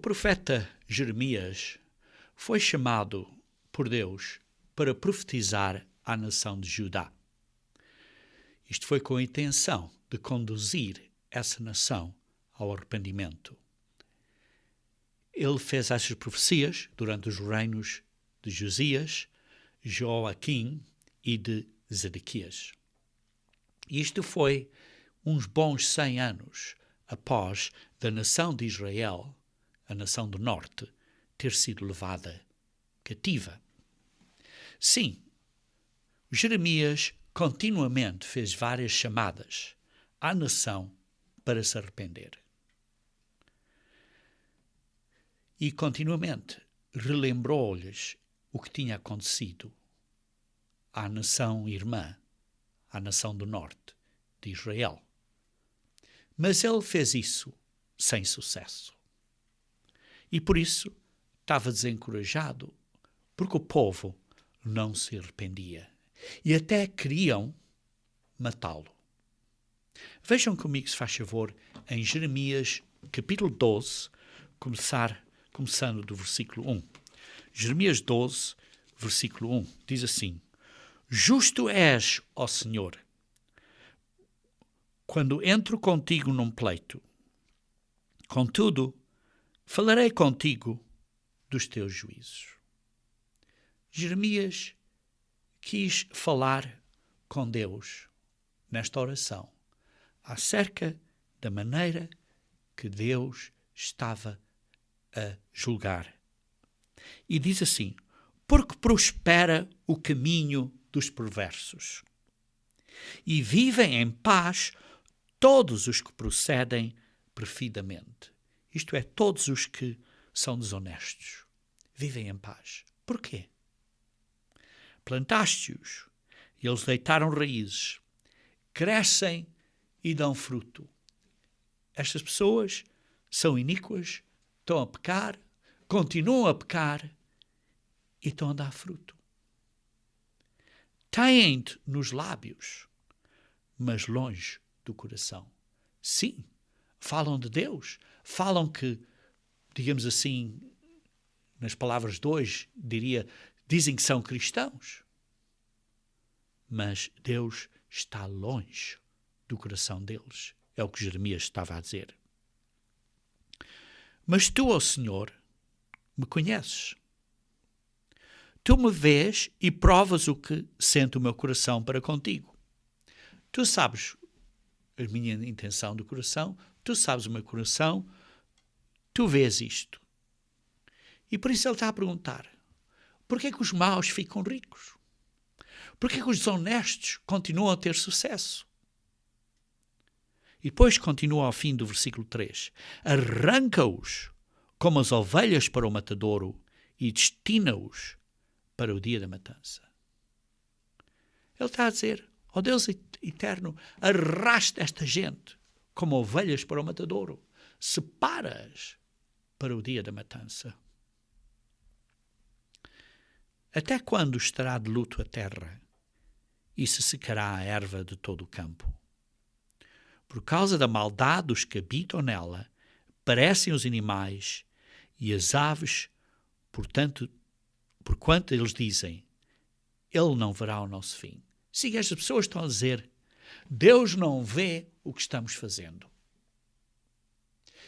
profeta Jeremias foi chamado por Deus para profetizar à nação de Judá. Isto foi com a intenção de conduzir essa nação ao arrependimento. Ele fez essas profecias durante os reinos de Josias, Joaquim e de Zedequias. Isto foi uns bons 100 anos após da nação de Israel, a nação do norte, ter sido levada cativa. Sim, Jeremias continuamente fez várias chamadas à nação para se arrepender. E continuamente relembrou-lhes o que tinha acontecido à nação irmã, à nação do norte de Israel. Mas ele fez isso sem sucesso. E por isso estava desencorajado, porque o povo não se arrependia. E até queriam matá-lo. Vejam comigo, se faz favor, em Jeremias capítulo 12, começando do versículo 1. Jeremias 12, versículo 1, diz assim: Justo és, ó Senhor, quando entro contigo num pleito. Contudo, falarei contigo dos teus juízos. Jeremias quis falar com Deus nesta oração acerca da maneira que Deus estava a julgar. E diz assim: porque prospera o caminho dos perversos, e vivem em paz todos os que procedem perfidamente. Isto é, todos os que são desonestos. Vivem em paz. Porquê? Plantaste-os, e eles deitaram raízes, crescem e dão fruto. Estas pessoas são iníquas, estão a pecar, continuam a pecar e estão a dar fruto. Têm-te nos lábios, mas longe do coração. Sim, falam de Deus, falam que, digamos assim, nas palavras de hoje, dizem que são cristãos. Mas Deus está longe do coração deles. É o que Jeremias estava a dizer. Mas tu, ó Senhor, me conheces. Tu me vês e provas o que sente o meu coração para contigo. Tu sabes a minha intenção do coração, tu sabes o meu coração, tu vês isto. E por isso ele está a perguntar: porquê é que os maus ficam ricos? Porquê é que os desonestos continuam a ter sucesso? E depois continua ao fim do versículo 3. Arranca-os como as ovelhas para o matadouro e destina-os para o dia da matança. Ele está a dizer: ó Deus eterno, arrasta esta gente como ovelhas para o matadouro. Separa-as para o dia da matança. Até quando estará de luto a terra e se secará a erva de todo o campo? Por causa da maldade dos que habitam nela, perecem os animais e as aves, porquanto eles dizem: ele não verá o nosso fim. Sim, estas pessoas estão a dizer: Deus não vê o que estamos fazendo.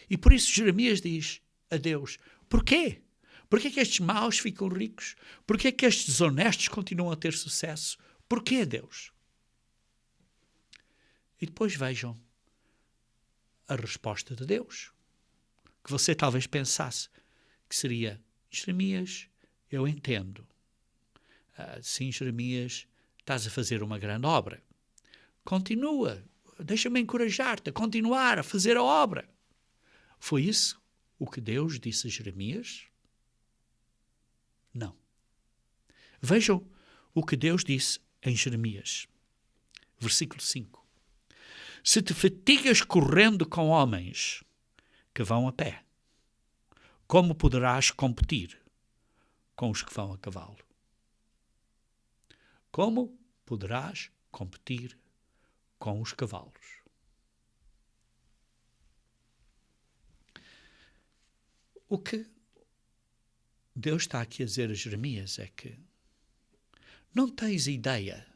E por isso Jeremias diz a Deus: porquê? Porquê que estes maus ficam ricos? Porquê que estes desonestos continuam a ter sucesso? Porquê, Deus? E depois vejam a resposta de Deus, que você talvez pensasse que seria: Jeremias, eu entendo. Sim, Jeremias, estás a fazer uma grande obra. Continua, deixa-me encorajar-te a continuar a fazer a obra. Foi isso o que Deus disse a Jeremias? Não. Vejam o que Deus disse em Jeremias. Versículo 5. Se te fatigas correndo com homens que vão a pé, como poderás competir com os que vão a cavalo? Como poderás competir com os cavalos? O que Deus está aqui a dizer a Jeremias é que não tens ideia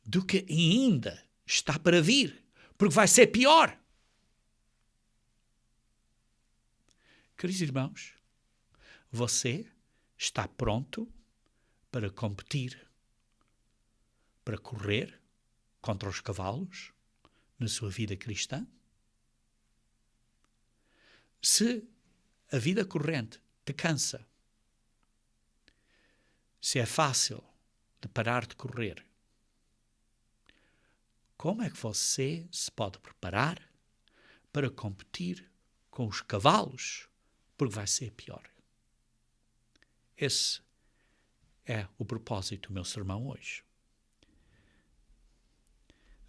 do que ainda está para vir, porque vai ser pior. Queridos irmãos, você está pronto para competir, para correr contra os cavalos na sua vida cristã? Se a vida corrente te cansa, se é fácil de parar de correr, como é que você se pode preparar para competir com os cavalos? Porque vai ser pior. Esse é o propósito do meu sermão hoje.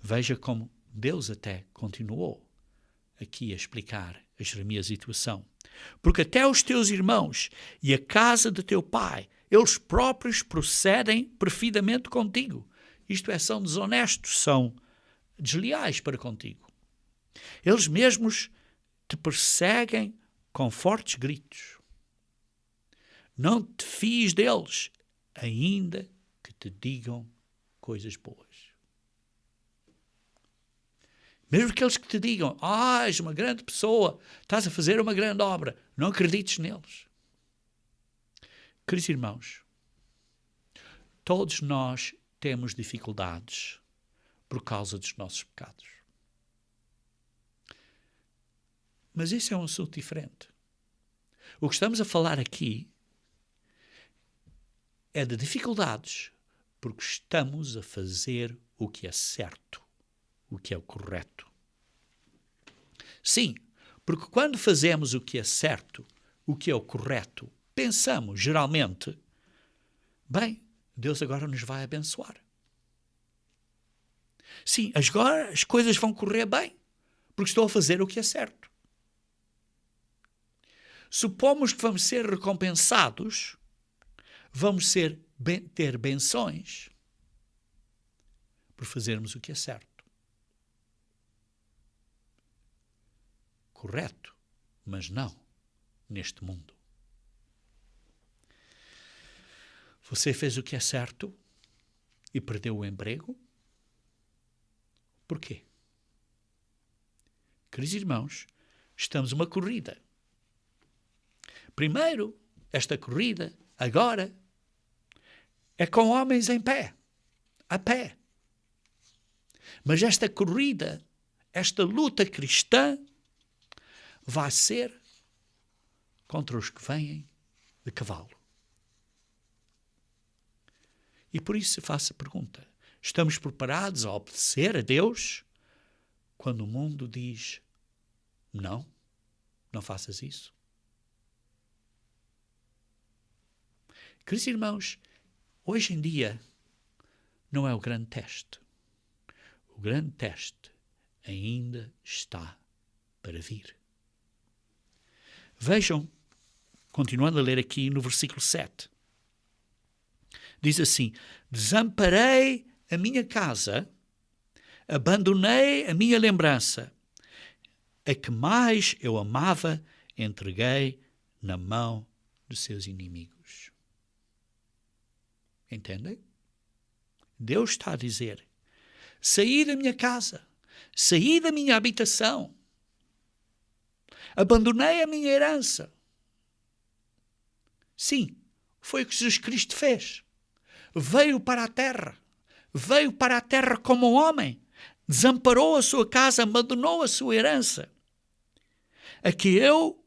Veja como Deus até continuou aqui a explicar a Jeremias a situação. Porque até os teus irmãos e a casa de teu pai, eles próprios procedem perfidamente contigo. Isto é, são desonestos, são desleais para contigo. Eles mesmos te perseguem com fortes gritos. Não te fies deles, ainda que te digam coisas boas. Mesmo aqueles que te digam, és uma grande pessoa, estás a fazer uma grande obra, não acredites neles. Queridos irmãos, todos nós temos dificuldades por causa dos nossos pecados. Mas isso é um assunto diferente. O que estamos a falar aqui é de dificuldades porque estamos a fazer o que é certo, o que é o correto. Sim, porque quando fazemos o que é certo, o que é o correto, pensamos geralmente, bem, Deus agora nos vai abençoar. Sim, agora as coisas vão correr bem, porque estou a fazer o que é certo. Supomos que vamos ser recompensados, vamos ter benções por fazermos o que é certo. Correto, mas não neste mundo. Você fez o que é certo e perdeu o emprego? Por quê? Queridos irmãos, estamos numa corrida. Primeiro, esta corrida, agora, é com homens em pé, a pé. Mas esta corrida, esta luta cristã, vai ser contra os que vêm de cavalo. E por isso faço a pergunta, estamos preparados a obedecer a Deus quando o mundo diz, não, não faças isso? Queridos irmãos, hoje em dia não é o grande teste. O grande teste ainda está para vir. Vejam, continuando a ler aqui no versículo 7. Diz assim, desamparei a minha casa, abandonei a minha lembrança, a que mais eu amava, entreguei na mão dos seus inimigos. Entendem? Deus está a dizer, saí da minha casa, saí da minha habitação, abandonei a minha herança. Sim, foi o que Jesus Cristo fez. Veio para a terra como um homem, desamparou a sua casa, abandonou a sua herança. A que eu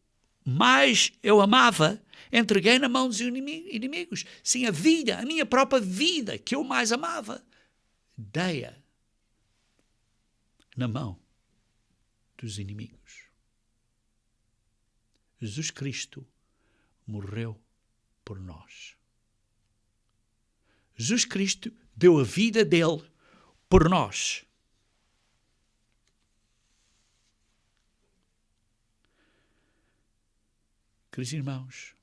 amava, entreguei na mão dos inimigos. Sim, a vida, a minha própria vida, que eu mais amava, dei-a na mão dos inimigos. Jesus Cristo morreu por nós. Jesus Cristo deu a vida dele por nós. Queridos irmãos,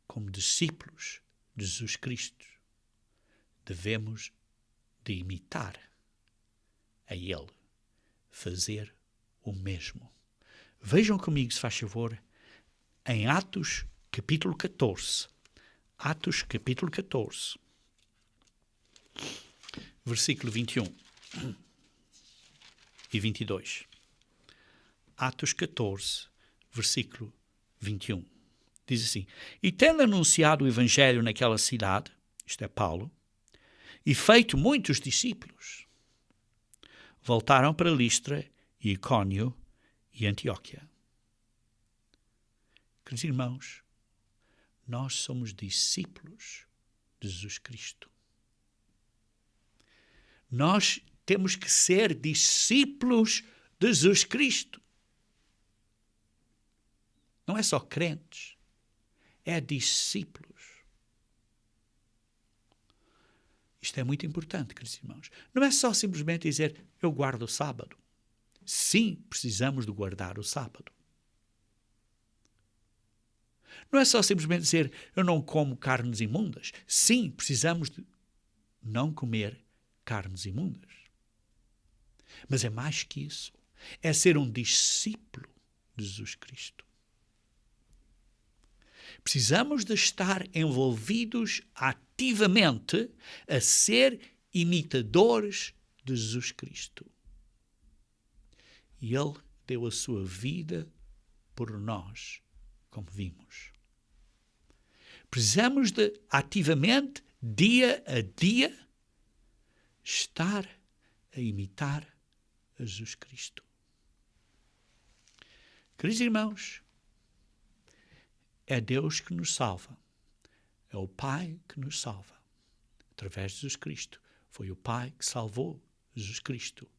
como discípulos de Jesus Cristo, devemos de imitar a Ele, fazer o mesmo. Vejam comigo, se faz favor, em Atos, capítulo 14. Atos, capítulo 14. Versículo 21 e 22. Atos 14, versículo 21. Diz assim: E tendo anunciado o evangelho naquela cidade, isto é Paulo, e feito muitos discípulos, voltaram para Listra e Icônio e Antioquia. Queridos irmãos, nós somos discípulos de Jesus Cristo. Nós temos que ser discípulos de Jesus Cristo. Não é só crentes, é discípulos. Isto é muito importante, queridos irmãos. Não é só simplesmente dizer, eu guardo o sábado. Sim, precisamos de guardar o sábado. Não é só simplesmente dizer, eu não como carnes imundas. Sim, precisamos de não comer carnes imundas. Mas é mais que isso. É ser um discípulo de Jesus Cristo. Precisamos de estar envolvidos ativamente a ser imitadores de Jesus Cristo. E Ele deu a sua vida por nós, como vimos. Precisamos de ativamente, dia a dia, estar a imitar a Jesus Cristo. Queridos irmãos, é Deus que nos salva. É o Pai que nos salva. Através de Jesus Cristo. Foi o Pai que salvou Jesus Cristo,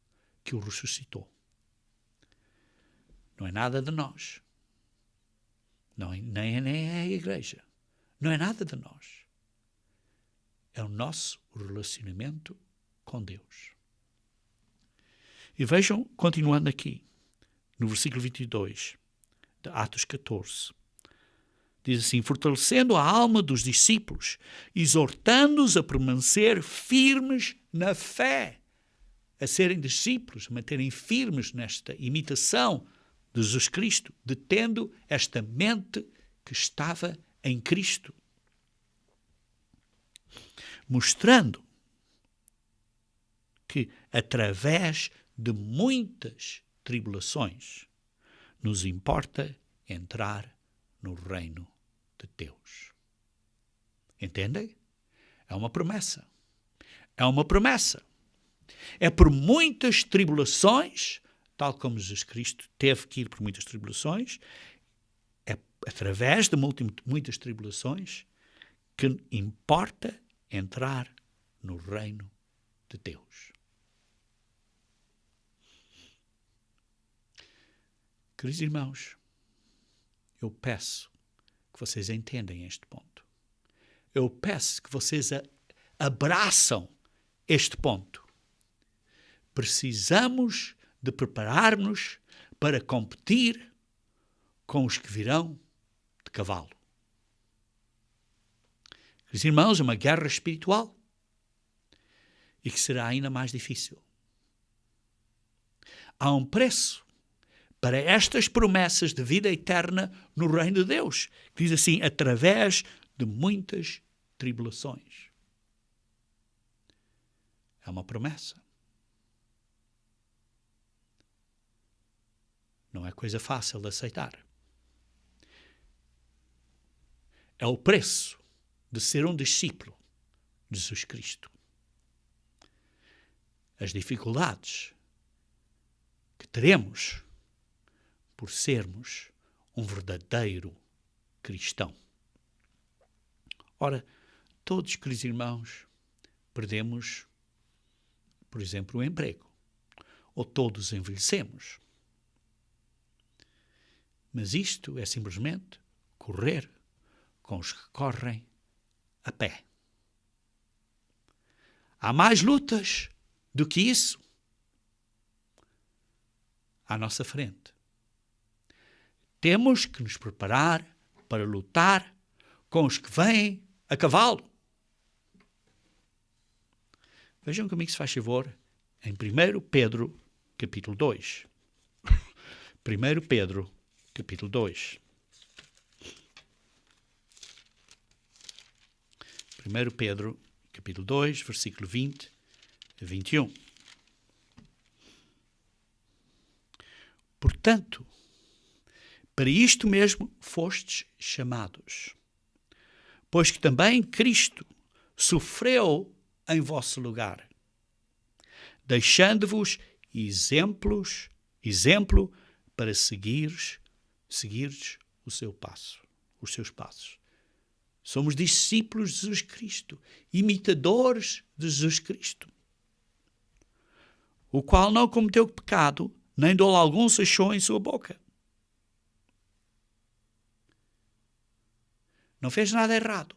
que o ressuscitou. Não é nada de nós. Nem é a igreja. Não é nada de nós. É o nosso relacionamento com Deus. E vejam, continuando aqui, no versículo 22 de Atos 14. Diz assim, fortalecendo a alma dos discípulos, exortando-os a permanecer firmes na fé, a serem discípulos, a manterem firmes nesta imitação de Jesus Cristo, detendo esta mente que estava em Cristo. Mostrando que, através de muitas tribulações, nos importa entrar no reino de Deus. Entendem? É uma promessa. É uma promessa. É por muitas tribulações, tal como Jesus Cristo teve que ir por muitas tribulações, é através de muitas tribulações que importa entrar no reino de Deus. Queridos irmãos, eu peço que vocês entendam este ponto. Eu peço que vocês abraçam este ponto. Precisamos de preparar-nos para competir com os que virão de cavalo. Queridos irmãos, é uma guerra espiritual e que será ainda mais difícil. Há um preço para estas promessas de vida eterna no reino de Deus. Diz assim, através de muitas tribulações. É uma promessa. Não é coisa fácil de aceitar. É o preço de ser um discípulo de Jesus Cristo. As dificuldades que teremos por sermos um verdadeiro cristão. Ora, todos, queridos irmãos, perdemos, por exemplo, o emprego. Ou todos envelhecemos. Mas isto é simplesmente correr com os que correm a pé. Há mais lutas do que isso à nossa frente. Temos que nos preparar para lutar com os que vêm a cavalo. Vejam comigo, se faz favor, em 1 Pedro, capítulo 2. 1 Pedro, capítulo 2. 1 Pedro, capítulo 2, versículo 20 a 21. Portanto, para isto mesmo fostes chamados, pois que também Cristo sofreu em vosso lugar, deixando-vos exemplo para seguires os seus passos. Somos discípulos de Jesus Cristo, imitadores de Jesus Cristo, o qual não cometeu pecado, nem dolo algum se achou em sua boca. Não fez nada errado,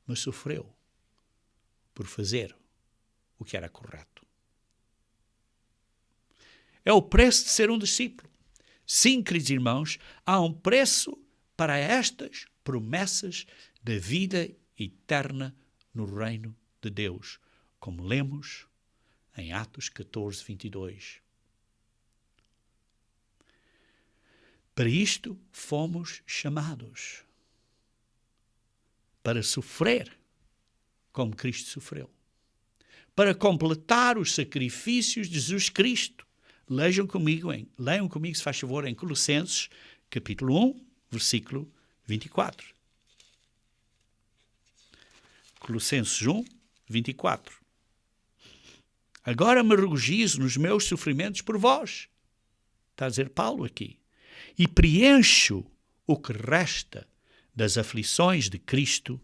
mas sofreu por fazer o que era correto. É o preço de ser um discípulo. Sim, queridos irmãos, há um preço para estas promessas da vida eterna no reino de Deus, como lemos em Atos 14, 22. Para isto fomos chamados, para sofrer como Cristo sofreu, para completar os sacrifícios de Jesus Cristo. Leiam comigo, se faz favor, em Colossenses, capítulo 1, versículo 24. Colossenses 1, 24. Agora me regozijo nos meus sofrimentos por vós, está a dizer Paulo aqui, e preencho o que resta das aflições de Cristo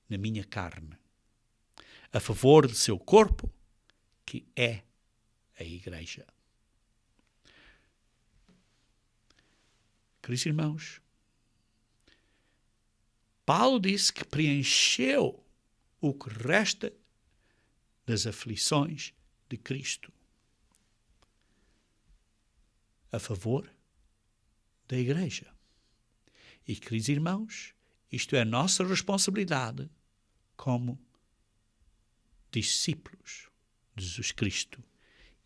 na minha carne, a favor de seu corpo, que é a Igreja. Queridos irmãos, Paulo disse que preencheu o que resta das aflições de Cristo a favor da Igreja. E, queridos irmãos, isto é a nossa responsabilidade como discípulos de Jesus Cristo,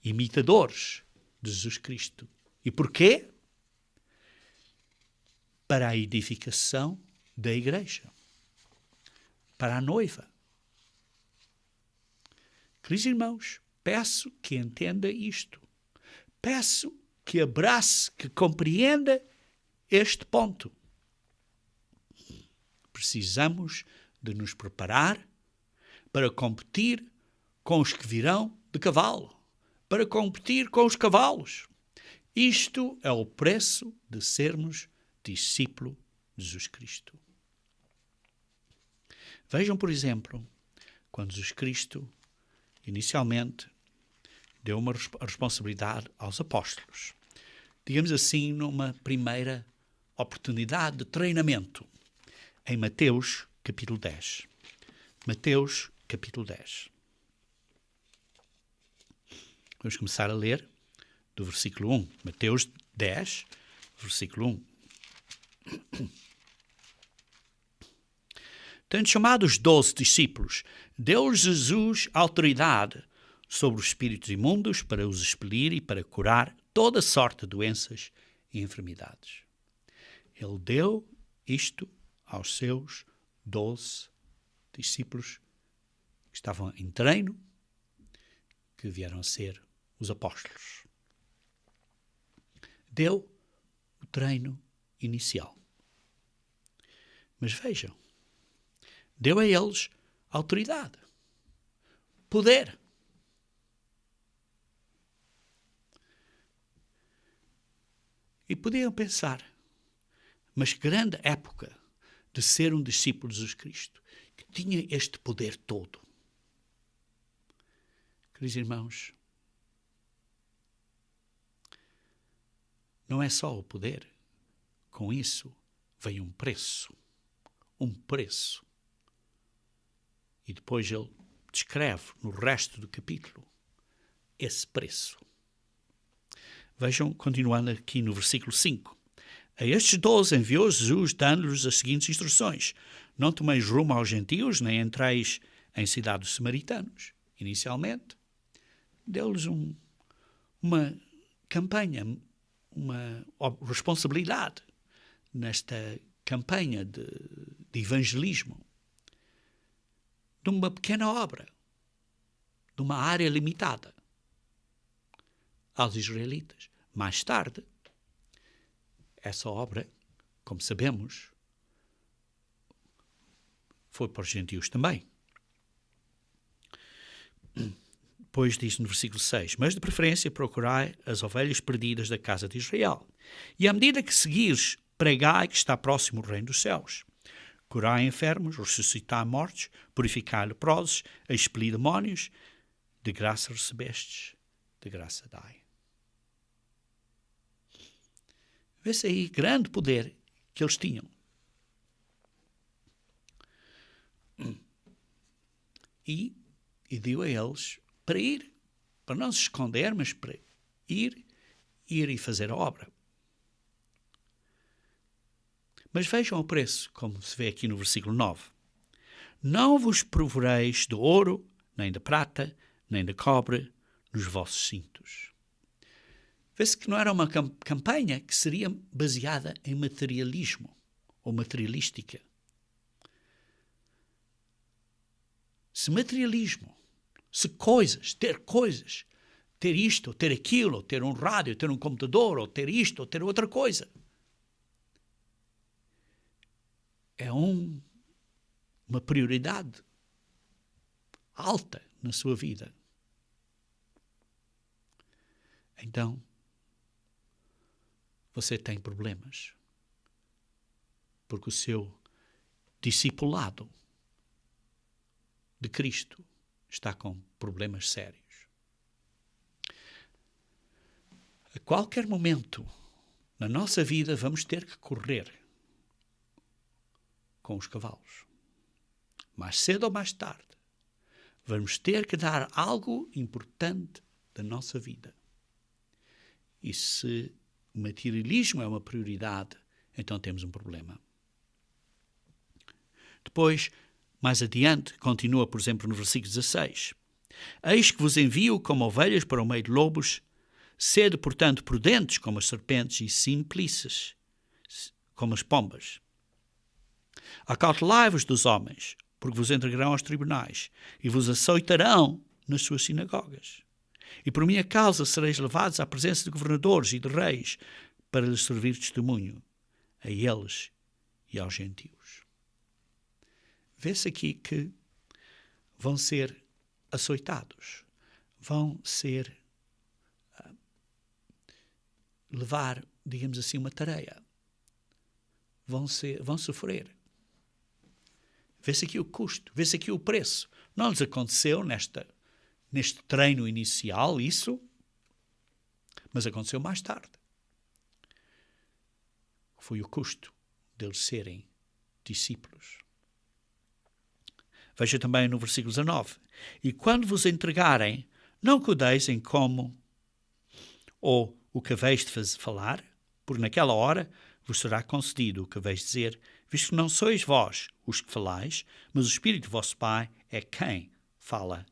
imitadores de Jesus Cristo. E porquê? Para a edificação da Igreja, para a noiva. Queridos irmãos, peço que entenda isto. Peço que abrace, que compreenda este ponto. Precisamos de nos preparar para competir com os que virão de cavalo, para competir com os cavalos. Isto é o preço de sermos discípulo de Jesus Cristo. Vejam, por exemplo, quando Jesus Cristo inicialmente deu uma responsabilidade aos apóstolos, digamos assim, numa primeira oportunidade de treinamento, em Mateus capítulo 10. Mateus capítulo 10. Vamos começar a ler do versículo 1. Mateus 10, versículo 1. Tendo chamado os 12 discípulos, deu-lhes Jesus autoridade sobre os espíritos imundos para os expelir e para curar toda sorte de doenças e enfermidades. Ele deu isto aos seus 12 discípulos que estavam em treino, que vieram a ser os apóstolos. Deu o treino inicial. Mas vejam, deu a eles autoridade, poder. E podiam pensar, mas que grande época de ser um discípulo de Jesus Cristo, que tinha este poder todo. Queridos irmãos, não é só o poder, com isso vem um preço. Um preço. E depois ele descreve no resto do capítulo esse preço. Vejam, continuando aqui no versículo 5. A estes 12 enviou Jesus, dando-lhes as seguintes instruções: não tomeis rumo aos gentios, nem entreis em cidades dos samaritanos. Inicialmente, deu-lhes uma campanha, uma responsabilidade nesta campanha de evangelismo. de uma pequena obra, de uma área limitada, aos israelitas. Mais tarde, essa obra, como sabemos, foi para os gentios também. Depois diz no versículo 6, mas de preferência procurai as ovelhas perdidas da casa de Israel. E à medida que seguires, pregai que está próximo o reino dos céus. Curai enfermos, ressuscitai mortos, purificai leprosos, expelir demónios. De graça recebestes, de graça dai. Vê-se aí grande poder que eles tinham. E deu a eles para ir, para não se esconder, mas para ir e fazer a obra. Mas vejam o preço, como se vê aqui no versículo 9. Não vos provereis de ouro, nem de prata, nem de cobre nos vossos cintos. Vê-se que não era uma campanha que seria baseada em materialismo ou materialística. Se materialismo, se coisas, ter isto, ou ter aquilo, ou ter um rádio, ou ter um computador, ou ter isto, ou ter outra coisa, é uma prioridade alta na sua vida. Então, você tem problemas, porque o seu discipulado de Cristo está com problemas sérios. A qualquer momento na nossa vida vamos ter que correr com os cavalos. Mais cedo ou mais tarde, vamos ter que dar algo importante da nossa vida. E se o materialismo é uma prioridade, então temos um problema. Depois, mais adiante, continua, por exemplo, no versículo 16. Eis que vos envio como ovelhas para o meio de lobos, sede, portanto, prudentes como as serpentes e simplices como as pombas. Acautelai-vos dos homens, porque vos entregarão aos tribunais e vos açoitarão nas suas sinagogas. E por minha causa sereis levados à presença de governadores e de reis para lhes servir testemunho a eles e aos gentios. Vê-se aqui que vão ser açoitados, vão ser levar, digamos assim, uma tareia, vão sofrer. Vê-se aqui o custo, vê-se aqui o preço. Não lhes aconteceu neste treino inicial isso, mas aconteceu mais tarde. Foi o custo deles serem discípulos. Veja também no versículo 19. E quando vos entregarem, não que o deis em como ou o que haveis de falar, porque naquela hora vos será concedido o que haveis de dizer, visto que não sois vós os que falais, mas o Espírito do vosso Pai é quem fala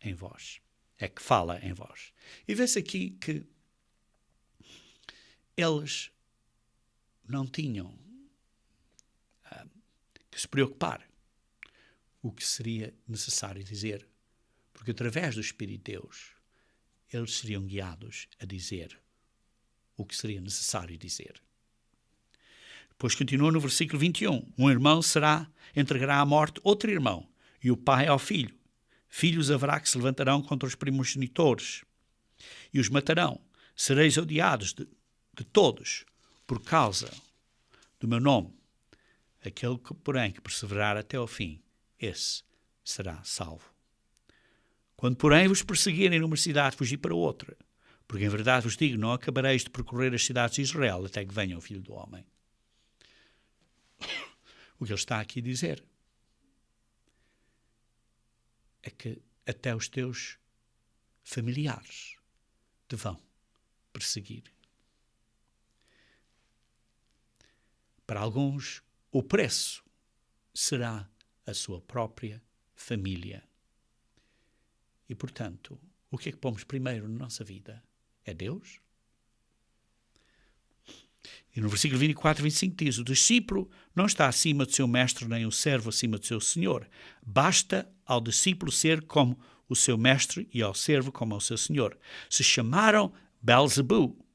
em vós. É que fala em vós. E vê-se aqui que eles não tinham que se preocupar o que seria necessário dizer, porque através do Espírito de Deus eles seriam guiados a dizer o que seria necessário dizer. Depois continua no versículo 21. Um irmão entregará à morte outro irmão, e o pai ao filho. Filhos haverá que se levantarão contra os primogenitores e os matarão. Sereis odiados de todos por causa do meu nome. Aquele, porém, que perseverar até ao fim, esse será salvo. Quando, porém, vos perseguirem numa cidade, fugi para outra. Porque, em verdade, vos digo, não acabareis de percorrer as cidades de Israel até que venha o Filho do Homem. O que ele está aqui a dizer é que até os teus familiares te vão perseguir. Para alguns, o preço será a sua própria família. E, portanto, o que é que pomos primeiro na nossa vida? É Deus? E no versículo 24 e 25 diz, o discípulo não está acima do seu mestre, nem o servo acima do seu senhor. Basta ao discípulo ser como o seu mestre e ao servo como ao seu senhor. Se chamaram Belzebu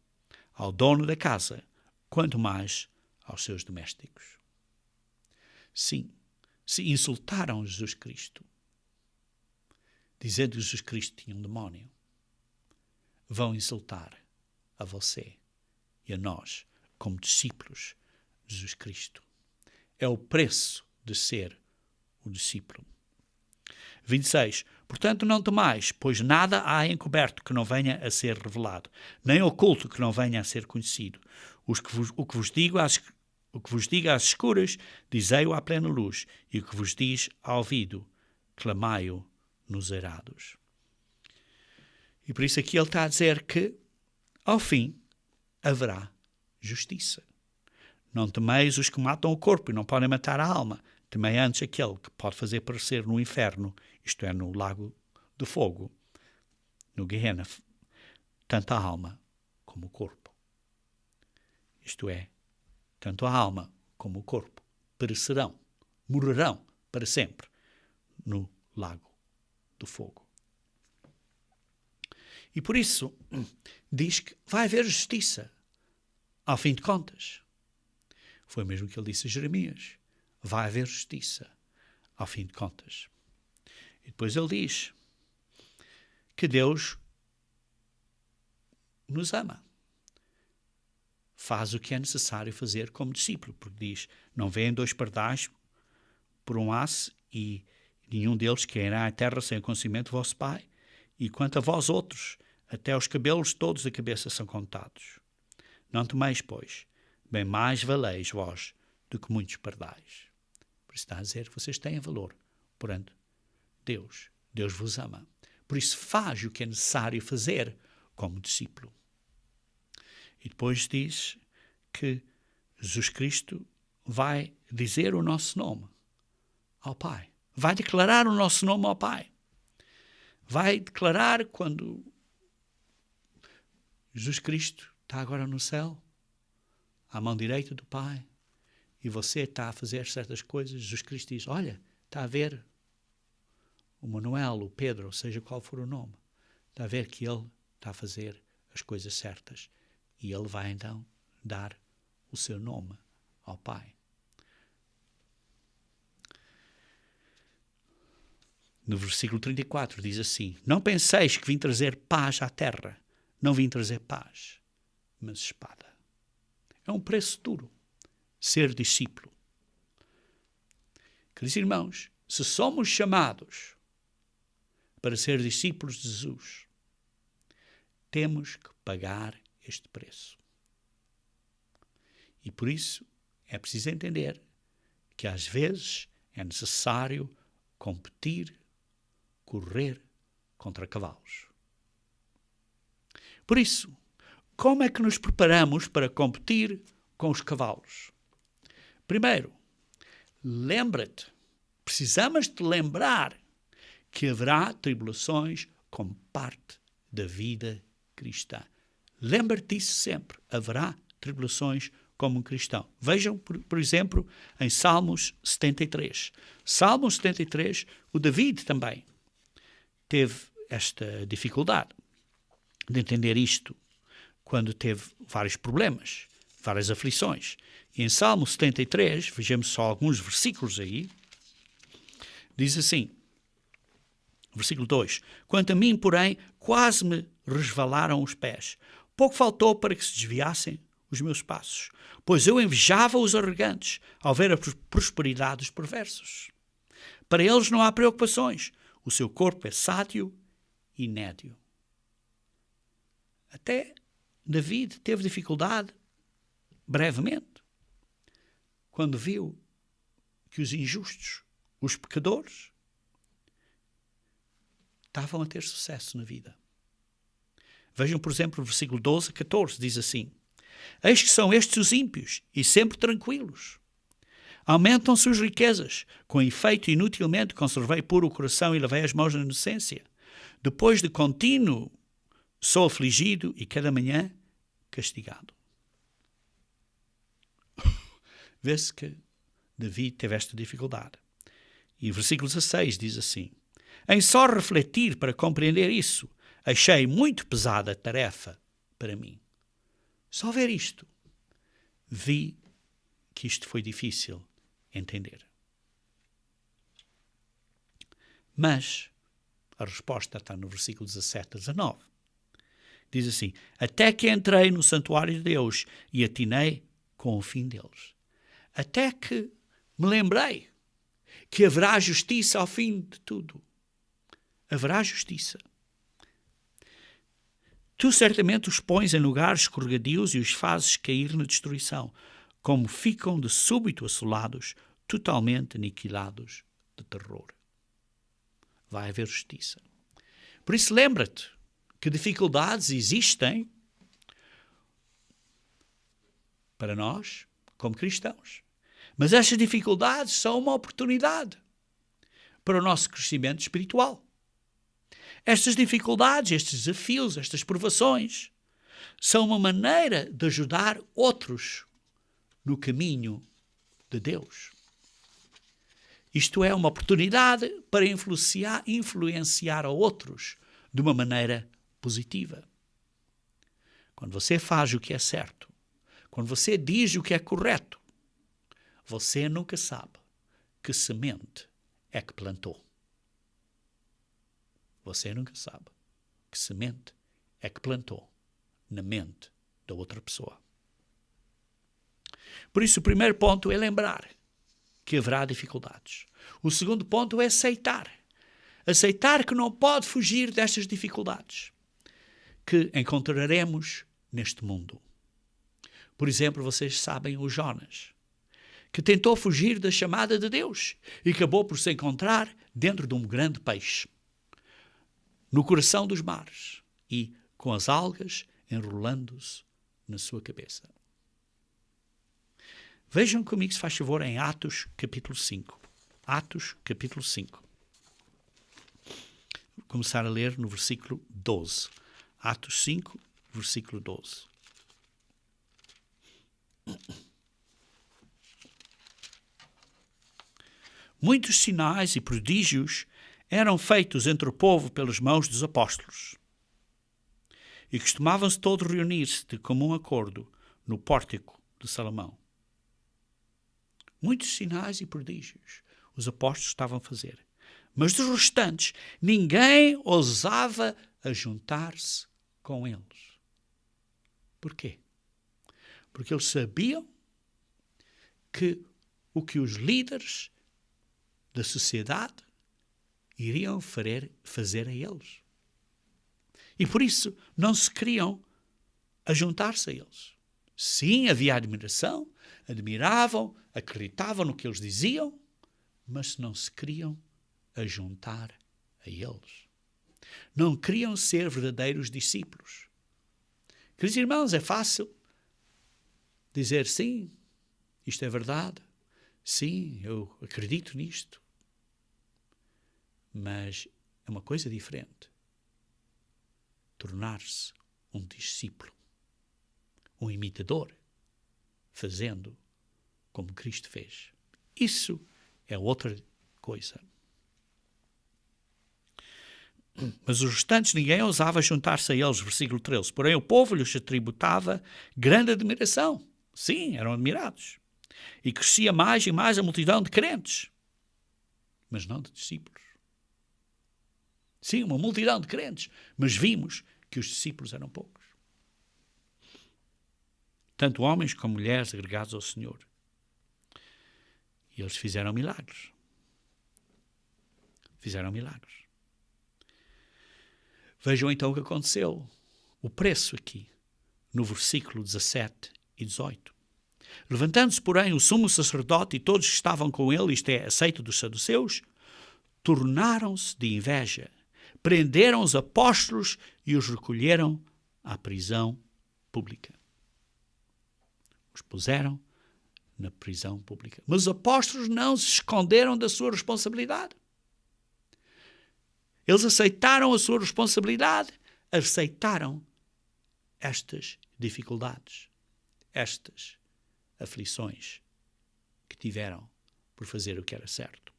ao dono da casa, quanto mais aos seus domésticos. Sim, se insultaram Jesus Cristo, dizendo que Jesus Cristo tinha um demónio, vão insultar a você e a nós como discípulos de Jesus Cristo. É o preço de ser o discípulo. 26. Portanto, não temais, pois nada há encoberto que não venha a ser revelado, nem oculto que não venha a ser conhecido. O que vos diga às escuras, dizei-o à plena luz, e o que vos diz ao ouvido, clamai-o nos eirados. E por isso aqui ele está a dizer que, ao fim, haverá justiça. Não temeis os que matam o corpo e não podem matar a alma. Temei antes aquele que pode fazer parecer no inferno, isto é, no lago de fogo, no Gehenna, tanto a alma como o corpo. Isto é, tanto a alma como o corpo perecerão, morrerão para sempre no lago do fogo. E por isso diz que vai haver justiça ao fim de contas. Foi mesmo que ele disse a Jeremias. Vai haver justiça ao fim de contas. E depois ele diz que Deus nos ama. Faz o que é necessário fazer como discípulo, porque diz, não vêem 2 pardais por um asse e nenhum deles cairá à terra sem o conhecimento do vosso Pai. E quanto a vós outros, até os cabelos todos da cabeça são contados. Não temeis, pois, bem mais valeis vós do que muitos pardais. Por isso está a dizer que vocês têm valor perante Deus. Deus vos ama. Por isso faz o que é necessário fazer como discípulo. E depois diz que Jesus Cristo vai dizer o nosso nome ao Pai. Vai declarar o nosso nome ao Pai. Vai declarar quando Jesus Cristo está agora no céu, à mão direita do Pai, e você está a fazer certas coisas, Jesus Cristo diz, olha, está a ver o Manuel, o Pedro, seja qual for o nome, está a ver que ele está a fazer as coisas certas. E ele vai então dar o seu nome ao Pai. No versículo 34 diz assim, não penseis que vim trazer paz à terra. Não vim trazer paz, mas espada. É um preço duro ser discípulo. Queridos irmãos, se somos chamados para ser discípulos de Jesus, temos que pagar este preço. E por isso é preciso entender que às vezes é necessário competir, correr contra cavalos. Por isso, como é que nos preparamos para competir com os cavalos? Primeiro, lembra-te, precisamos te lembrar que haverá tribulações como parte da vida cristã. Lembra-te disso sempre. Haverá tribulações como um cristão. Vejam, por exemplo, em Salmos 73. Salmos 73, o David também teve esta dificuldade de entender isto quando teve vários problemas, várias aflições. E em Salmo 73, vejamos só alguns versículos aí, diz assim, versículo 2, quanto a mim, porém, quase me resvalaram os pés. Pouco faltou para que se desviassem os meus passos, pois eu invejava os arrogantes ao ver a prosperidade dos perversos. Para eles não há preocupações, o seu corpo é sádio e nédio. Até David teve dificuldade, brevemente, quando viu que os injustos, os pecadores, estavam a ter sucesso na vida. Vejam, por exemplo, o versículo 12 a 14, diz assim, eis que são estes os ímpios, e sempre tranquilos. Aumentam suas riquezas, com efeito inutilmente conservei puro o coração e lavei as mãos na inocência. Depois de contínuo sou afligido e cada manhã castigado. Vê-se que Davi teve esta dificuldade. E o versículo 16 diz assim, Em só refletir para compreender isso, achei muito pesada a tarefa para mim. Só ver isto, vi que isto foi difícil entender. Mas a resposta está no versículo 17 a 19. Diz assim: até que entrei no santuário de Deus e atinei com o fim deles. Até que me lembrei que haverá justiça ao fim de tudo. Haverá justiça. Tu certamente os pões em lugares escorregadios e os fazes cair na destruição, como ficam de súbito assolados, totalmente aniquilados de terror. Vai haver justiça. Por isso lembra-te que dificuldades existem para nós, como cristãos. Mas estas dificuldades são uma oportunidade para o nosso crescimento espiritual. Estas dificuldades, estes desafios, estas provações, são uma maneira de ajudar outros no caminho de Deus. Isto é uma oportunidade para influenciar a outros de uma maneira positiva. Quando você faz o que é certo, quando você diz o que é correto, você nunca sabe que semente é que plantou. Você nunca sabe que semente é que plantou na mente da outra pessoa. Por isso, o primeiro ponto é lembrar que haverá dificuldades. O segundo ponto é aceitar. Aceitar que não pode fugir destas dificuldades que encontraremos neste mundo. Por exemplo, vocês sabem o Jonas, que tentou fugir da chamada de Deus e acabou por se encontrar dentro de um grande peixe, no coração dos mares e com as algas enrolando-se na sua cabeça. Vejam comigo, se faz favor, em Atos capítulo 5. Atos capítulo 5. Vou começar a ler no versículo 12. Atos 5, versículo 12. Muitos sinais e prodígios eram feitos entre o povo pelas mãos dos apóstolos. E costumavam-se todos reunir-se de comum acordo no pórtico de Salomão. Muitos sinais e prodígios os apóstolos estavam a fazer. Mas dos restantes, ninguém ousava ajuntar-se com eles. Porquê? Porque eles sabiam que o que os líderes da sociedade iriam fazer a eles. E por isso não se queriam ajuntar-se a eles. Sim, havia admiração, admiravam, acreditavam no que eles diziam, mas não se queriam ajuntar a eles. Não queriam ser verdadeiros discípulos. Queridos irmãos, é fácil dizer sim, isto é verdade, sim, eu acredito nisto. Mas é uma coisa diferente. Tornar-se um discípulo, um imitador, fazendo como Cristo fez. Isso é outra coisa. Mas os restantes, ninguém ousava juntar-se a eles, versículo 13. Porém, o povo lhes tributava grande admiração. Sim, eram admirados. E crescia mais e mais a multidão de crentes, mas não de discípulos. Sim, uma multidão de crentes, mas vimos que os discípulos eram poucos. Tanto homens como mulheres agregados ao Senhor. E eles fizeram milagres. Fizeram milagres. Vejam então o que aconteceu. O preço aqui, no versículo 17 e 18. Levantando-se, porém, o sumo sacerdote e todos que estavam com ele, isto é, a seita dos saduceus, tornaram-se de inveja, prenderam os apóstolos e os recolheram à prisão pública. Os puseram na prisão pública. Mas os apóstolos não se esconderam da sua responsabilidade. Eles aceitaram a sua responsabilidade, aceitaram estas dificuldades, estas aflições que tiveram por fazer o que era certo.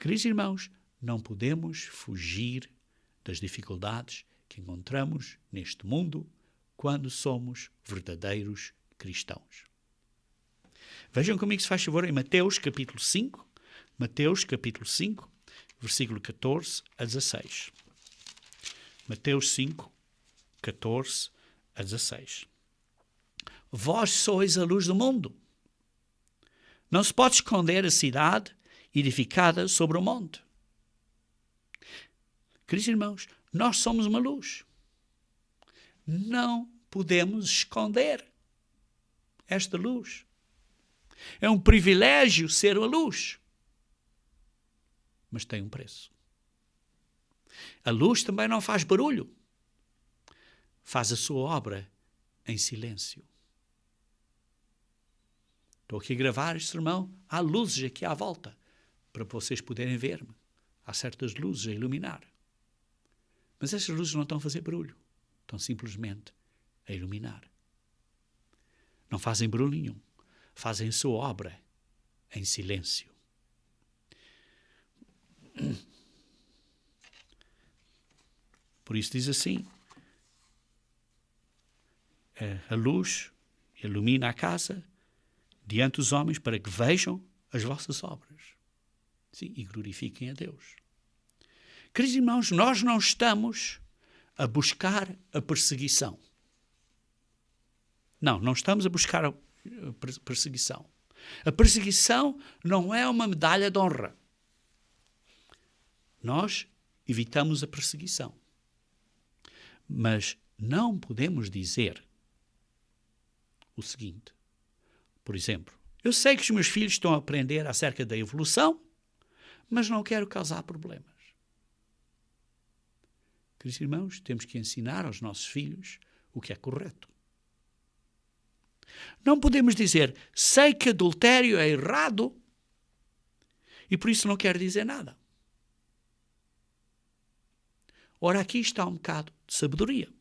Queridos irmãos, não podemos fugir das dificuldades que encontramos neste mundo quando somos verdadeiros cristãos. Vejam comigo, se faz favor, em Mateus capítulo 5, versículo 14 a 16. Mateus 5, 14 a 16. Vós sois a luz do mundo. Não se pode esconder a cidade edificada sobre o monte. Queridos irmãos, nós somos uma luz. Não podemos esconder esta luz. É um privilégio ser a luz. Mas tem um preço. A luz também não faz barulho. Faz a sua obra em silêncio. Estou aqui a gravar este sermão. Há luzes aqui à volta para vocês poderem ver-me. Há certas luzes a iluminar. Mas essas luzes não estão a fazer barulho. Estão simplesmente a iluminar. Não fazem barulho nenhum. Fazem a sua obra em silêncio. Por isso diz assim: a luz ilumina a casa diante dos homens para que vejam as vossas obras. Sim, e glorifiquem a Deus. Queridos irmãos, nós não estamos a buscar a perseguição. Não estamos a buscar a perseguição. A perseguição não é uma medalha de honra. Nós evitamos a perseguição. Mas não podemos dizer o seguinte. Por exemplo, eu sei que os meus filhos estão a aprender acerca da evolução, mas não quero causar problemas. Queridos irmãos, temos que ensinar aos nossos filhos o que é correto. Não podemos dizer, sei que adultério é errado e por isso não quero dizer nada. Ora, aqui está um bocado de sabedoria.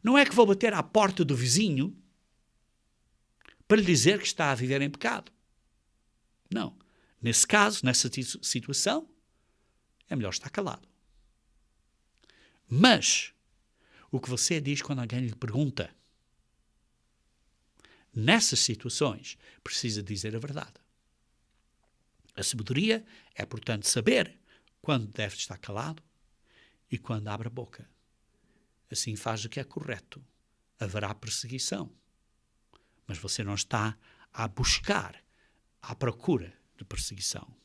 Não é que vou bater à porta do vizinho para lhe dizer que está a viver em pecado. Não. Nesse caso, nessa situação, é melhor estar calado. Mas, o que você diz quando alguém lhe pergunta, nessas situações, precisa dizer a verdade. A sabedoria é, portanto, saber quando deve estar calado e quando abre a boca. Assim faz o que é correto. Haverá perseguição. Mas você não está a buscar, à procura de perseguição.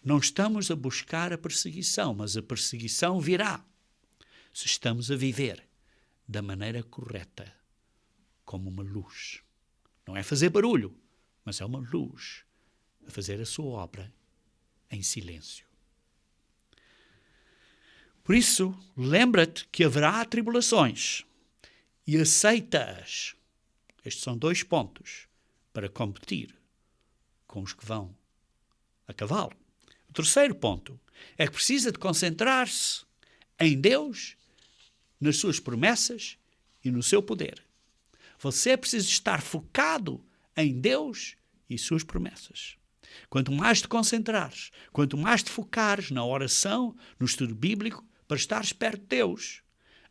Não estamos a buscar a perseguição, mas a perseguição virá se estamos a viver da maneira correta, como uma luz. Não é fazer barulho, mas é uma luz a fazer a sua obra em silêncio. Por isso, lembra-te que haverá tribulações e aceita-as. Estes são 2 pontos para competir com os que vão a cavalo. O terceiro ponto é que precisa de concentrar-se em Deus, nas suas promessas e no seu poder. Você precisa estar focado em Deus e suas promessas. Quanto mais te concentrares, quanto mais te focares na oração, no estudo bíblico, para estares perto de Deus,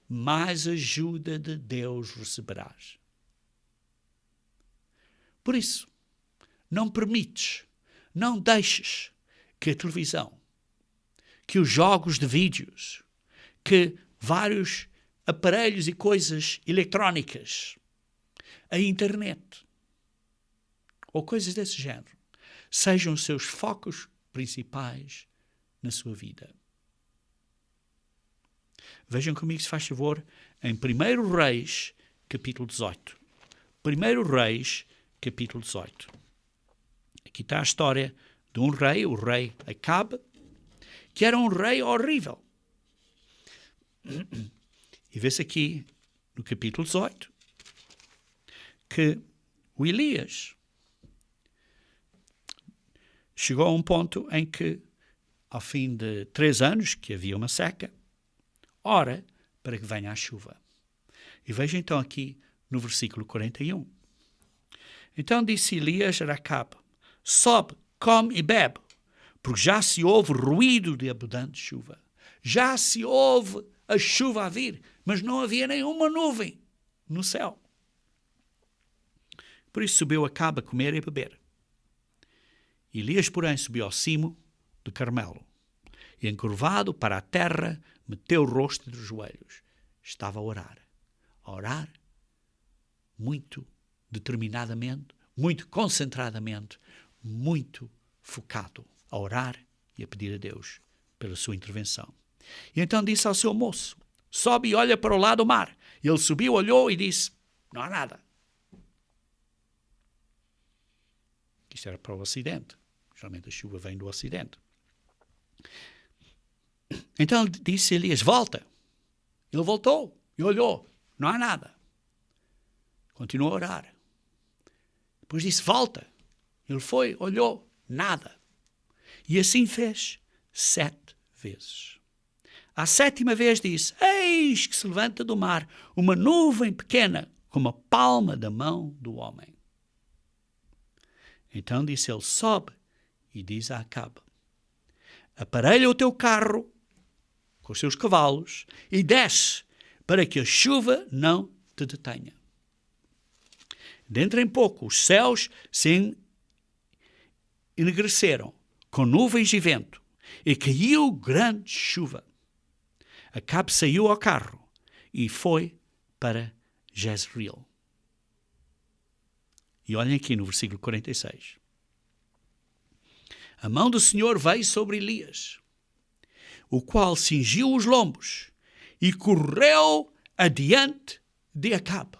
mais ajuda de Deus receberás. Por isso, não permites, não deixes que a televisão, que os jogos de vídeos, que vários aparelhos e coisas eletrónicas, a internet, ou coisas desse género, sejam os seus focos principais na sua vida. Vejam comigo, se faz favor, em 1 Reis, capítulo 18. 1 Reis, capítulo 18. Aqui está a história de um rei, o rei Acabe, que era um rei horrível. E vê-se aqui, no capítulo 18, que o Elias chegou a um ponto em que, ao fim de 3 anos, que havia uma seca, ora para que venha a chuva. E veja então aqui no versículo 41. Então disse Elias a Acabe, sobe, come e bebe, porque já se ouve ruído de abundante chuva. Já se ouve a chuva a vir, mas não havia nenhuma nuvem no céu. Por isso subiu Acabe a comer e a beber. Elias, porém, subiu ao cimo de Carmelo e, encurvado para a terra, meteu o rosto entre os joelhos. Estava a orar muito determinadamente, muito concentradamente, muito focado, a orar e a pedir a Deus pela sua intervenção. E então disse ao seu moço: sobe e olha para o lado do mar. E ele subiu, olhou e disse: não há nada. Isto era para o ocidente. Geralmente a chuva vem do ocidente. Então disse Elias: volta. Ele voltou e olhou. Não há nada. Continuou a orar. Depois disse: volta. Ele foi, olhou. Nada. E assim fez 7 vezes. À 7ª vez disse: eis que se levanta do mar uma nuvem pequena, como a palma da mão do homem. Então disse ele: sobe, e diz a Acabe: aparelha o teu carro com os seus cavalos e desce, para que a chuva não te detenha. Dentro em pouco os céus se enegreceram com nuvens e vento, e caiu grande chuva. Acabe saiu ao carro e foi para Jezreel. E olhem aqui no versículo 46. A mão do Senhor veio sobre Elias, o qual cingiu os lombos e correu adiante de Acabe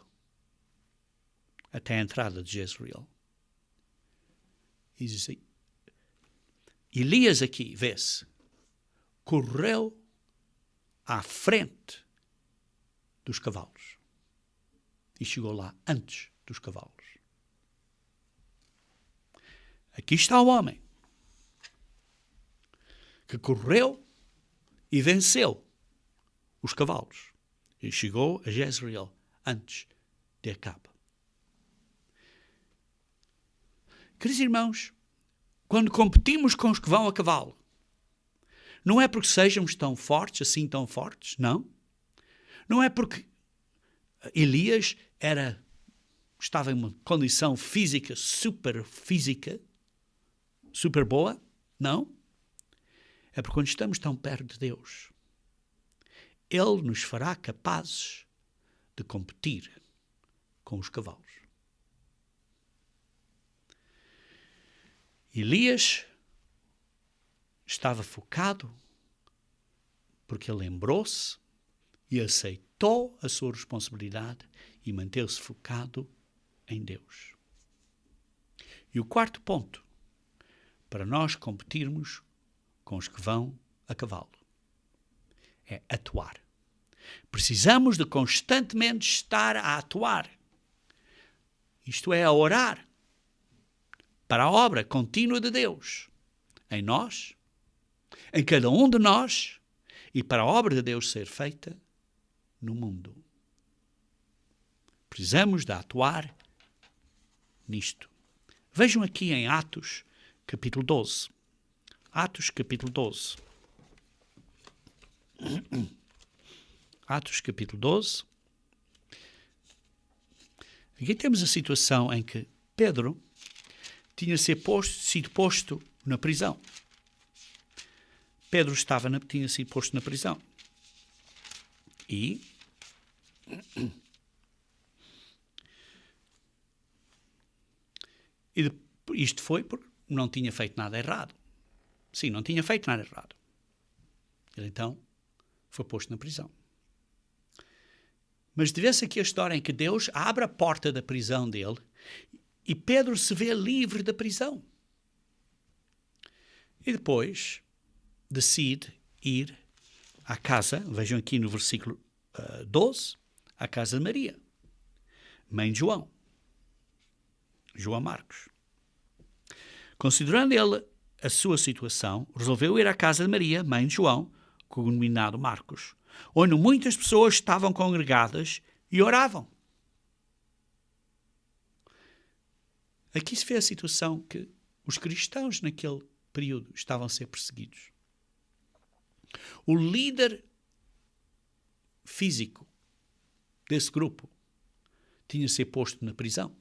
até a entrada de Jezreel. E diz assim, Elias aqui, vê-se, correu à frente dos cavalos e chegou lá antes dos cavalos. Aqui está o homem que correu e venceu os cavalos e chegou a Jezreel antes de Acabe. Queridos irmãos, quando competimos com os que vão a cavalo, não é porque sejamos tão fortes, assim tão fortes, não. Não é porque Elias estava em uma condição física, super boa, não. É porque quando estamos tão perto de Deus, Ele nos fará capazes de competir com os cavalos. Elias estava focado porque ele lembrou-se e aceitou a sua responsabilidade e manteve-se focado em Deus. E o quarto ponto, para nós competirmos com os que vão a cavalo, é atuar. Precisamos de constantemente estar a atuar. Isto é, a orar para a obra contínua de Deus em nós, em cada um de nós, e para a obra de Deus ser feita no mundo. Precisamos de atuar nisto. Vejam aqui em Atos, capítulo 12. Atos, capítulo 12. Atos, capítulo 12. Aqui temos a situação em que Pedro tinha sido posto na prisão. Pedro tinha sido posto na prisão. E isto foi porque não tinha feito nada errado. Sim, não tinha feito nada errado. Ele então foi posto na prisão. Mas vê-se aqui a história em que Deus abre a porta da prisão dele e Pedro se vê livre da prisão. E depois decide ir à casa, vejam aqui no versículo 12, à casa de Maria, mãe de João Marcos. Considerando ele a sua situação, resolveu ir à casa de Maria, mãe de João, cognominado Marcos, onde muitas pessoas estavam congregadas e oravam. Aqui se vê a situação que os cristãos naquele período estavam a ser perseguidos. O líder físico desse grupo tinha de ser posto na prisão.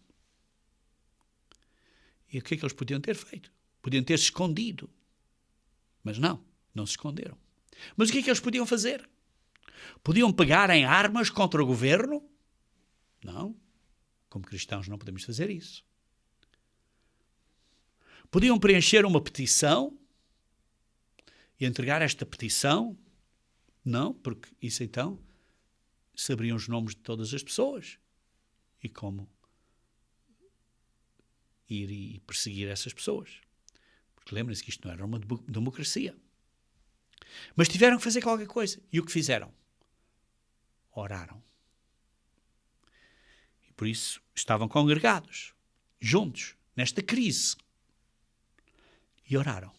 E o que é que eles podiam ter feito? Podiam ter se escondido. Mas não se esconderam. Mas o que é que eles podiam fazer? Podiam pegar em armas contra o governo? Não. Como cristãos não podemos fazer isso. Podiam preencher uma petição e entregar esta petição? Não, porque isso então saberiam os nomes de todas as pessoas e como ir e perseguir essas pessoas. Porque lembrem-se que isto não era uma democracia. Mas tiveram que fazer qualquer coisa. E o que fizeram? Oraram. E por isso estavam congregados, juntos, nesta crise. E oraram.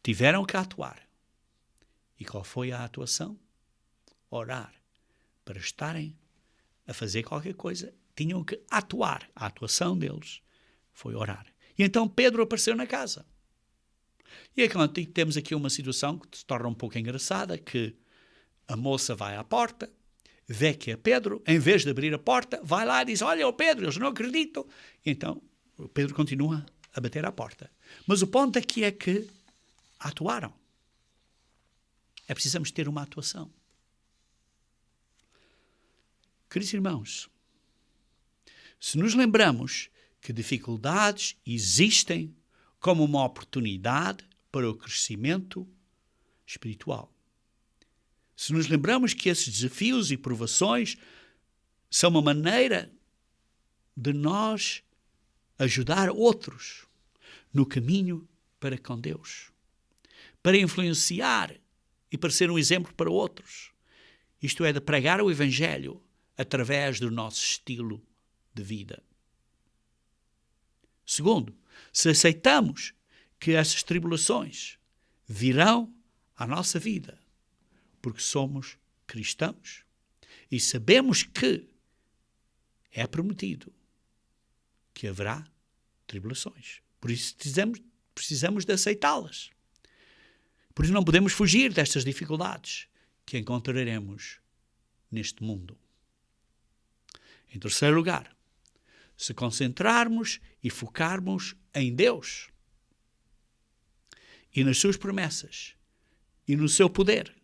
Tiveram que atuar. E qual foi a atuação? Orar. Para estarem a fazer qualquer coisa, tinham que atuar. A atuação deles foi orar. E então Pedro apareceu na casa. E aqui temos aqui uma situação que se torna um pouco engraçada, que a moça vai à porta, vê que é Pedro, em vez de abrir a porta, vai lá e diz, olha, o Pedro, eles não acreditam. E então o Pedro continua a bater à porta. Mas o ponto aqui é que atuaram. É precisamos ter uma atuação. Queridos irmãos, se nos lembramos que dificuldades existem como uma oportunidade para o crescimento espiritual, se nos lembramos que esses desafios e provações são uma maneira de nós ajudar outros no caminho para com Deus, para influenciar e para ser um exemplo para outros, isto é, de pregar o Evangelho através do nosso estilo de vida. Segundo, se aceitamos que essas tribulações virão à nossa vida, porque somos cristãos e sabemos que é prometido que haverá tribulações. Por isso precisamos de aceitá-las. Por isso não podemos fugir destas dificuldades que encontraremos neste mundo. Em terceiro lugar, se concentrarmos e focarmos em Deus e nas suas promessas e no seu poder,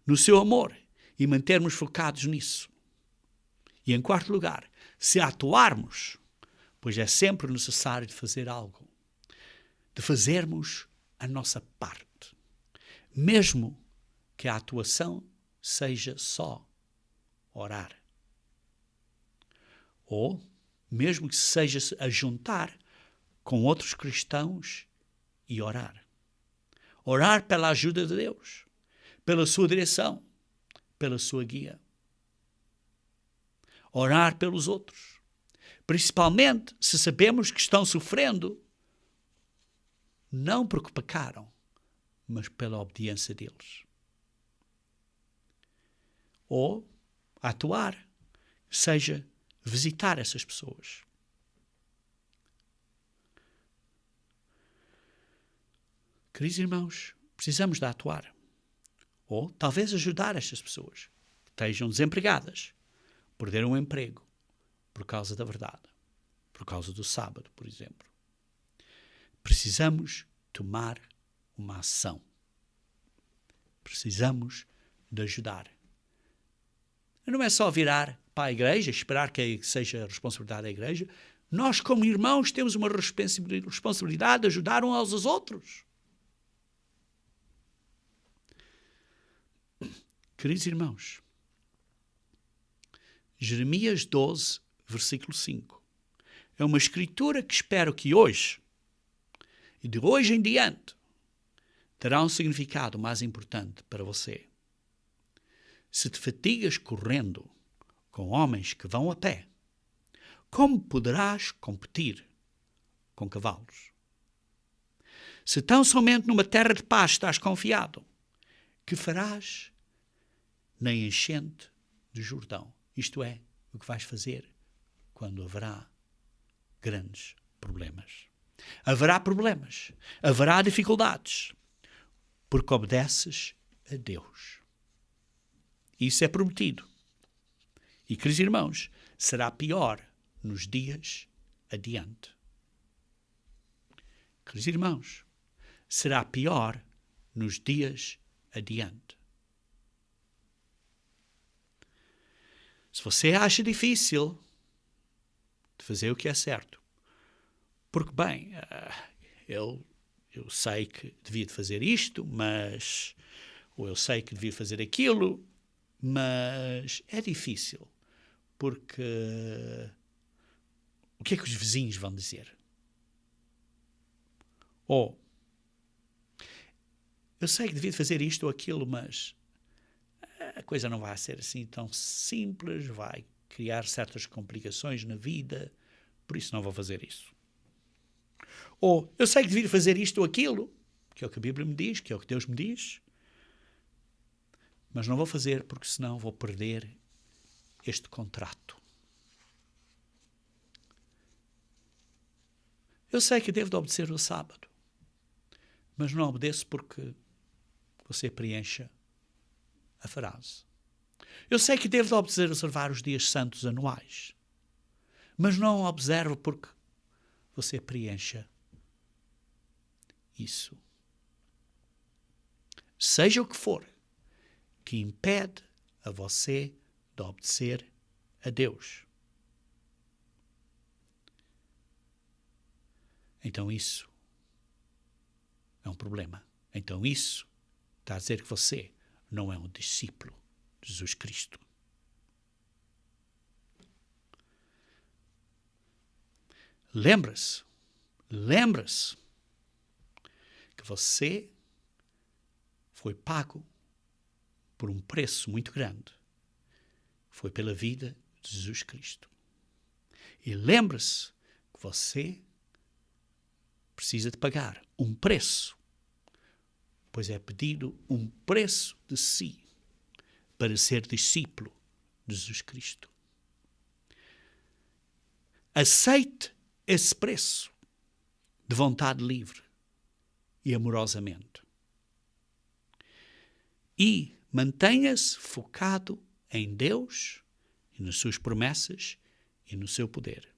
no seu amor, e mantermos focados nisso. E em quarto lugar, se atuarmos, pois é sempre necessário de fazer algo, de fazermos a nossa parte, mesmo que a atuação seja só orar. Ou mesmo que seja a juntar com outros cristãos e orar. Orar pela ajuda de Deus, pela sua direção, pela sua guia. Orar pelos outros, principalmente se sabemos que estão sofrendo, não porque pecaram, mas pela obediência deles. Ou atuar, seja visitar essas pessoas. Queridos irmãos, precisamos de atuar. Ou talvez ajudar estas pessoas que estejam desempregadas, perderam o emprego por causa da verdade, por causa do sábado, por exemplo. Precisamos tomar uma ação. Precisamos de ajudar. Não é só virar para a igreja, esperar que seja a responsabilidade da igreja. Nós, como irmãos, temos uma responsabilidade de ajudar uns aos outros. Queridos irmãos, Jeremias 12, versículo 5, é uma escritura que espero que hoje, e de hoje em diante, terá um significado mais importante para você. Se te fatigas correndo com homens que vão a pé, como poderás competir com cavalos? Se tão somente numa terra de paz estás confiado, que farás na enchente do Jordão? Isto é, o que vais fazer quando haverá grandes problemas. Haverá problemas. Haverá dificuldades. Porque obedeces a Deus. Isso é prometido. E, queridos irmãos, será pior nos dias adiante. Queridos irmãos, será pior nos dias adiante. Se você acha difícil de fazer o que é certo, porque, bem, eu sei que devia de fazer isto, mas... ou eu sei que devia fazer aquilo, mas é difícil, porque o que é que os vizinhos vão dizer? Ou eu sei que devia de fazer isto ou aquilo, mas a coisa não vai ser assim tão simples, vai criar certas complicações na vida, por isso não vou fazer isso. Ou eu sei que devia fazer isto ou aquilo, que é o que a Bíblia me diz, que é o que Deus me diz, mas não vou fazer porque senão vou perder este contrato. Eu sei que devo de obedecer no sábado, mas não obedeço porque você preencha a frase. Eu sei que devo de observar os dias santos anuais, mas não observo porque você preencha isso. Seja o que for que impede a você de obedecer a Deus, então isso é um problema. Então isso está a dizer que você não é um discípulo de Jesus Cristo. Lembra-se que você foi pago por um preço muito grande. Foi pela vida de Jesus Cristo. E lembre-se que você precisa de pagar um preço, pois é pedido um preço de si para ser discípulo de Jesus Cristo. Aceite esse preço de vontade livre e amorosamente. E mantenha-se focado em Deus e nas suas promessas e no seu poder.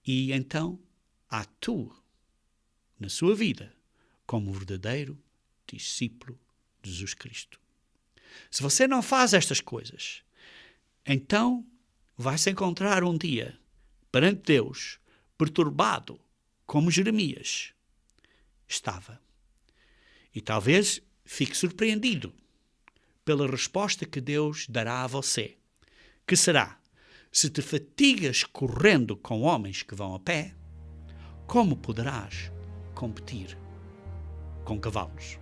E então atue na sua vida como verdadeiro discípulo de Jesus Cristo. Se você não faz estas coisas, então vai se encontrar um dia perante Deus perturbado como Jeremias estava. E talvez fique surpreendido pela resposta que Deus dará a você, que será: se te fatigas correndo com homens que vão a pé, como poderás competir com cavalos?